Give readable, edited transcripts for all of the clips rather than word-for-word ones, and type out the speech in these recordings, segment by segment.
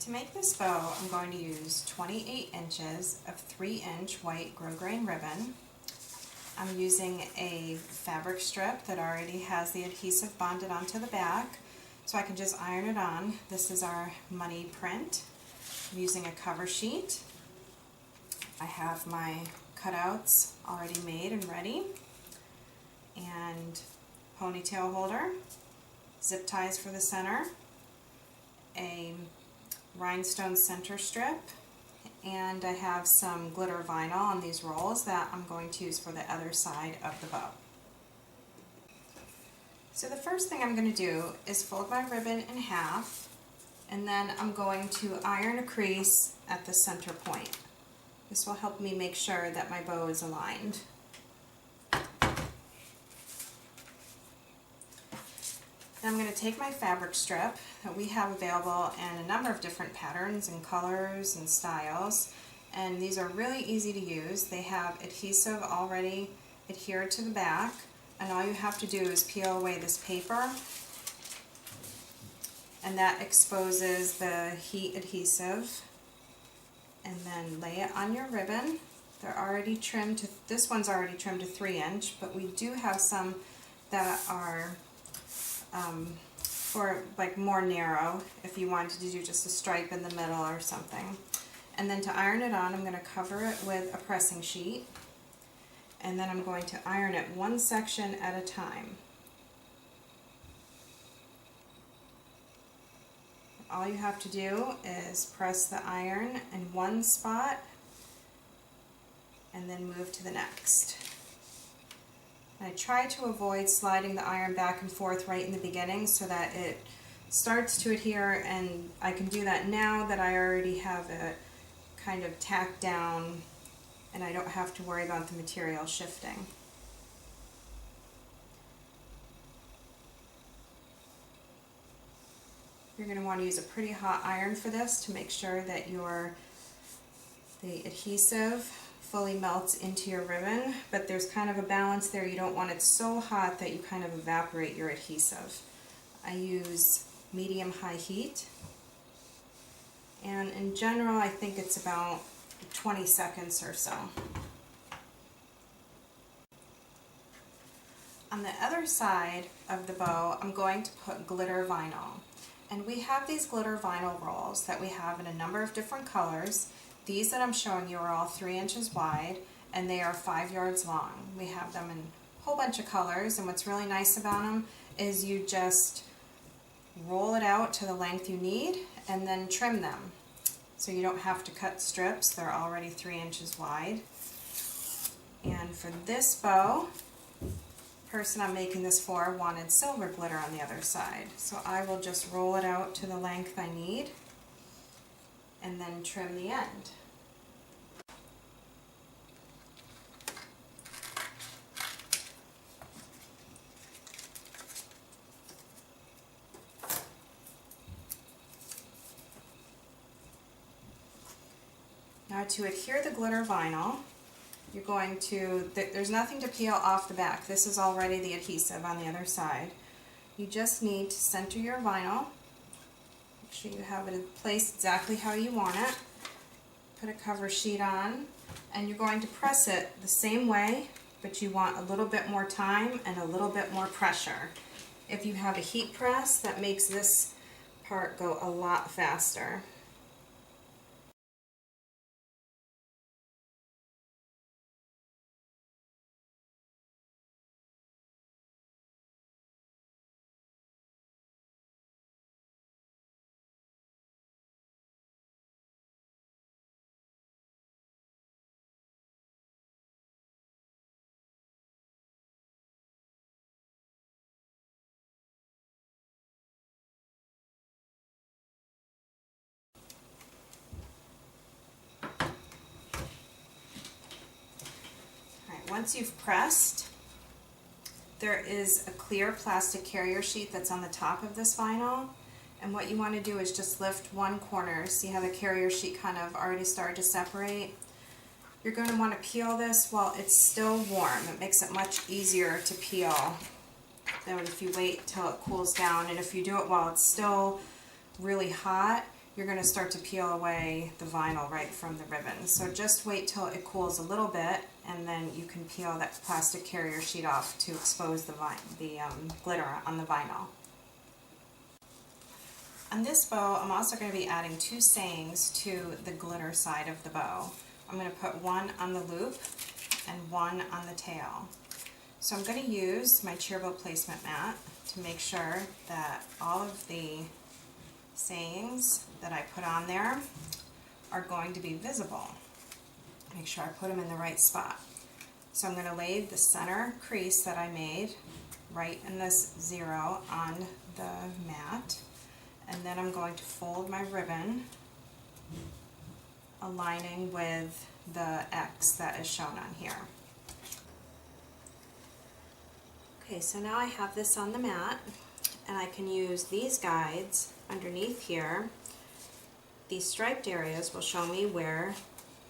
To make this bow, I'm going to use 28 inches of 3-inch white grosgrain ribbon. I'm using a fabric strip that already has the adhesive bonded onto the back, so I can just iron it on. This is our money print. I'm using a cover sheet. I have my cutouts already made and ready, and ponytail holder, zip ties for the center, a rhinestone center strip, and I have some glitter vinyl on these rolls that I'm going to use for the other side of the bow. So the first thing I'm going to do is fold my ribbon in half, and then I'm going to iron a crease at the center point. This will help me make sure that my bow is aligned. Now I'm going to take my fabric strip that we have available in a number of different patterns and colors and styles, and these are really easy to use. They have adhesive already adhered to the back, and all you have to do is peel away this paper, and that exposes the heat adhesive, and then lay it on your ribbon. They're already trimmed to, this one's already trimmed to 3-inch, but we do have some that are for like more narrow if you wanted to do just a stripe in the middle or something. And then to iron it on, I'm going to cover it with a pressing sheet, and then I'm going to iron it one section at a time. All you have to do is press the iron in one spot and then move to the next. I try to avoid sliding the iron back and forth right in the beginning so that it starts to adhere, and I can do that now that I already have it kind of tacked down and I don't have to worry about the material shifting. You're going to want to use a pretty hot iron for this to make sure that the adhesive fully melts into your ribbon, but there's kind of a balance there. You don't want it so hot that you kind of evaporate your adhesive. I use medium-high heat, and in general I think it's about 20 seconds or so. On the other side of the bow, I'm going to put glitter vinyl. And we have these glitter vinyl rolls that we have in a number of different colors. These that I'm showing you are all 3 inches wide, and they are 5 yards long. We have them in a whole bunch of colors, and what's really nice about them is you just roll it out to the length you need and then trim them. So you don't have to cut strips, they're already 3 inches wide. And for this bow, the person I'm making this for wanted silver glitter on the other side. So I will just roll it out to the length I need and then trim the end. Now to adhere the glitter vinyl, you're going to, there's nothing to peel off the back. This is already the adhesive on the other side. You just need to center your vinyl. Make sure you have it placed exactly how you want it. Put a cover sheet on, and you're going to press it the same way, but you want a little bit more time and a little bit more pressure. If you have a heat press, that makes this part go a lot faster. Once you've pressed, there is a clear plastic carrier sheet that's on the top of this vinyl, and what you want to do is just lift one corner. See how the carrier sheet kind of already started to separate? You're going to want to peel this while it's still warm. It makes it much easier to peel than if you wait till it cools down, and if you do it while it's still really hot, you're going to start to peel away the vinyl right from the ribbon. So just wait till it cools a little bit, and then you can peel that plastic carrier sheet off to expose the glitter on the vinyl. On this bow, I'm also going to be adding 2 sayings to the glitter side of the bow. I'm going to put one on the loop and one on the tail. So I'm going to use my cheer bow placement mat to make sure that all of the sayings that I put on there are going to be visible. Make sure I put them in the right spot. So I'm going to lay the center crease that I made right in this 0 on the mat, and then I'm going to fold my ribbon aligning with the X that is shown on here. Okay, so now I have this on the mat, and I can use these guides underneath here. These striped areas will show me where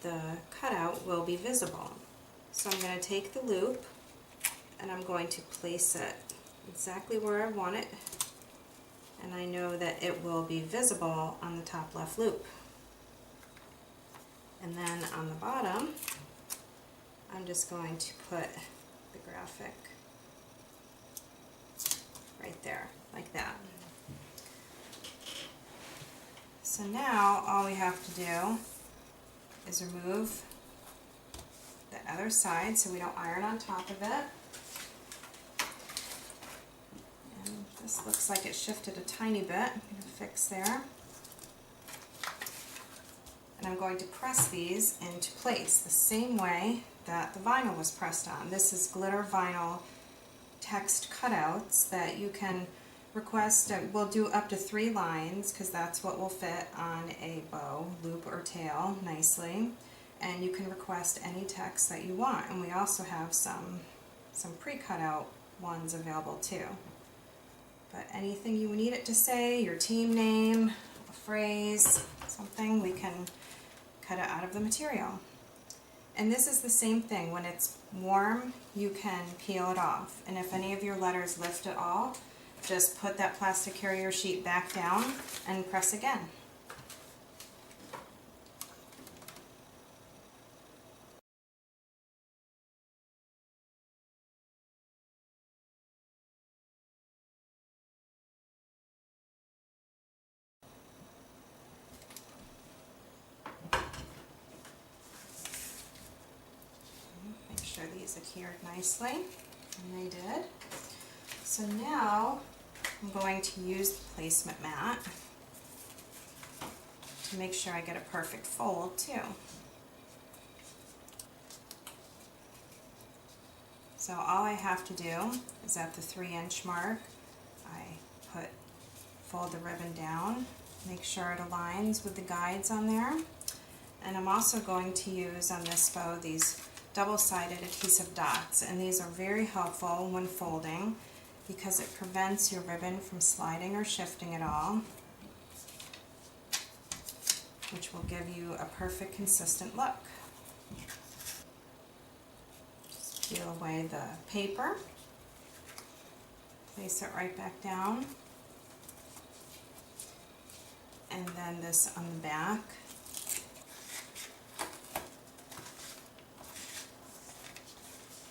the cutout will be visible. So I'm going to take the loop and I'm going to place it exactly where I want it, and I know that it will be visible on the top left loop. And then on the bottom, I'm just going to put the graphic right there, like that. So now all we have to do is remove the other side so we don't iron on top of it. And this looks like it shifted a tiny bit. I'm going to fix there. And I'm going to press these into place the same way that the vinyl was pressed on. This is glitter vinyl text cutouts that you can request. We'll do up to 3 lines because that's what will fit on a bow, loop or tail nicely. And you can request any text that you want. And we also have some pre-cut out ones available too. But anything you need it to say, your team name, a phrase, something, we can cut it out of the material. And this is the same thing. When it's warm, you can peel it off. And if any of your letters lift at all, just put that plastic carrier sheet back down and press again. Make sure these adhered nicely, and they did. So now I'm going to use the placement mat to make sure I get a perfect fold too. So all I have to do is at the 3-inch mark, I fold the ribbon down, make sure it aligns with the guides on there. And I'm also going to use on this bow these double-sided adhesive dots, and these are very helpful when folding because it prevents your ribbon from sliding or shifting at all, which will give you a perfect consistent look. Just peel away the paper, place it right back down, and then this on the back.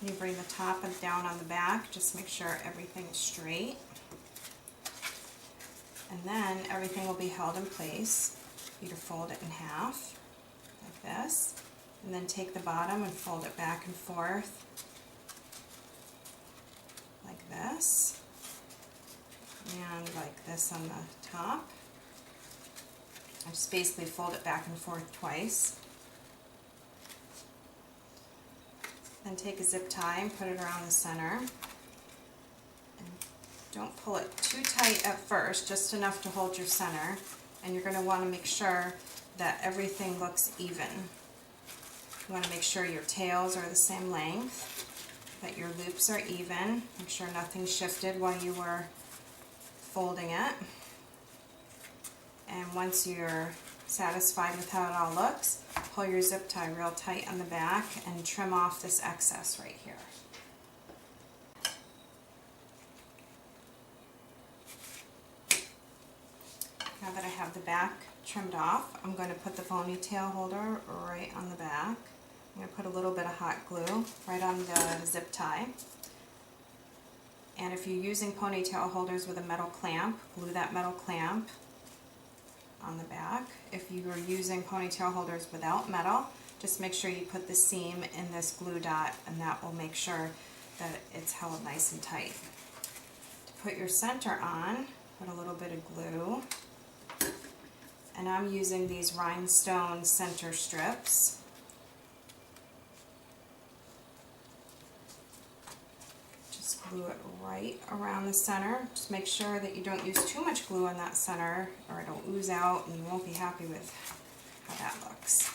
You bring the top and down on the back, just make sure everything is straight. And then everything will be held in place. You to fold it in half, like this. And then take the bottom and fold it back and forth, like this. And like this on the top. I just basically fold it back and forth twice. Then take a zip tie and put it around the center. And don't pull it too tight at first, just enough to hold your center. And you're going to want to make sure that everything looks even. You want to make sure your tails are the same length, that your loops are even. Make sure nothing shifted while you were folding it. And once you're satisfied with how it all looks, pull your zip tie real tight on the back and trim off this excess right here. Now that I have the back trimmed off, I'm going to put the ponytail holder right on the back. I'm going to put a little bit of hot glue right on the zip tie. And if you're using ponytail holders with a metal clamp, glue that metal clamp on the back. If you are using ponytail holders without metal, just make sure you put the seam in this glue dot, and that will make sure that it's held nice and tight. To put your center on, put a little bit of glue. And I'm using these rhinestone center strips. Just glue it right around the center. Just make sure that you don't use too much glue on that center or it'll ooze out and you won't be happy with how that looks.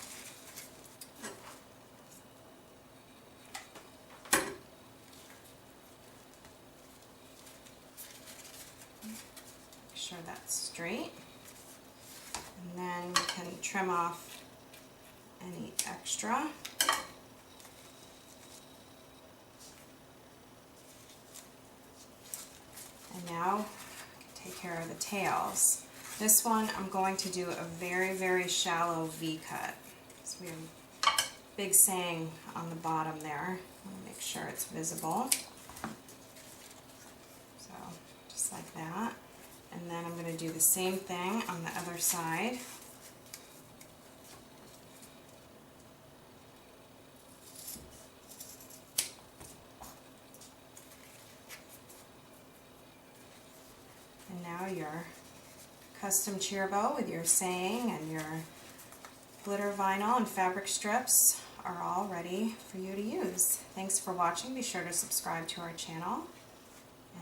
Make sure that's straight. And then we can trim off any extra. And now take care of the tails. This one I'm going to do a very, very shallow V cut. So we have a big saying on the bottom there. I want to make sure it's visible. So just like that. And then I'm going to do the same thing on the other side. And now your custom cheer bow with your saying and your glitter vinyl and fabric strips are all ready for you to use. Thanks for watching. Be sure to subscribe to our channel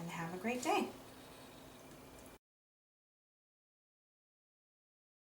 and have a great day.